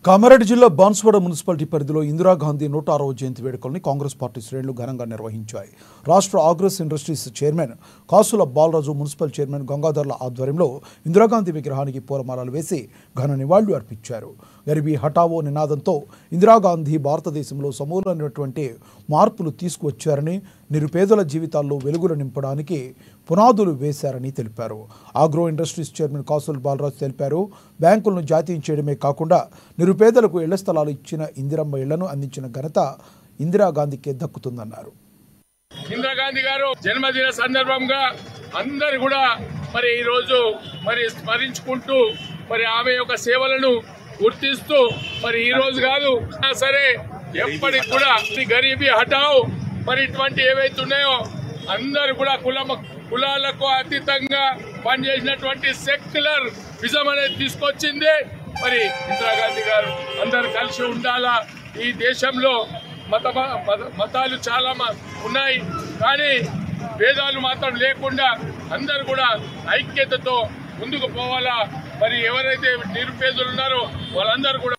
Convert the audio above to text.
కామారెడ్డి జిల్లా బాన్స్వాడ మున్సిపాలిటీ పరిధిలో ఇందిరాగాంధీ 106వ జయంతి వేడుకల్ని కాంగ్రెస్ పార్టీ శ్రేణులు ఘనంగా నిర్వహించాయి. రాష్ట్ర ఆగ్రోస్ ఇండస్ట్రీస్ చైర్మన్ కాసుల బాలరాజు, మున్సిపల్ చైర్మన్ గంగాధర్ల ఆధ్వర్యంలో ఇందిరాగాంధీ విగ్రహానికి పూలమాలలు వేసి ఘన నివాళులు అర్పించారు. గరీబీ హఠావో నినాదంతో ఇందిరాగాంధీ భారతదేశంలో సమూలమైనటువంటి మార్పులు తీసుకువచ్చారని, నిరుపేదల జీవితాల్లో వెలుగులు నింపడానికి పునాదులు వేశారని తెలిపారు. ఆగ్రో ఇండస్ట్రీస్ చైర్మన్ కాసుల బాలరాజు తెలిపారు. బ్యాంకులను జాతీయం చేయడమే కాకుండా నిరుపేదలకు ఇళ్ల స్థలాలు ఇచ్చిన ఇందిరమ్మ ఇళ్లను అందించిన ఘనత ఇందిరాగాంధీకే దక్కుతుందన్నారు. ఇందిరాగాంధీ గారు జన్మదిన సందర్భంగా అందరు కూడా ఈ రోజు స్మరించుకుంటూ ఆమె యొక్క సేవలను గుర్తిస్తూ ఈ రోజు కాదు సరే ఎప్పటికి కూడా గరీబీ హఠావ్ ఇటువంటి ఏవైతే ఉన్నాయో అందరు కూడా కులాలకు అతీతంగా పనిచేసినటువంటి సెక్యులర్ విజన్ అనేది తీసుకొచ్చింది. ఇందిరాగాంధీ గారు అందరు కలిసి ఉండాలా. ఈ దేశంలో మతాలు చాలా ఉన్నాయి, కానీ భేదాలు మాత్రం లేకుండా అందరు కూడా ఐక్యతతో ముందుకు పోవాలా. ఎవరైతే నిరుపేదలు ఉన్నారో వాళ్ళందరూ కూడా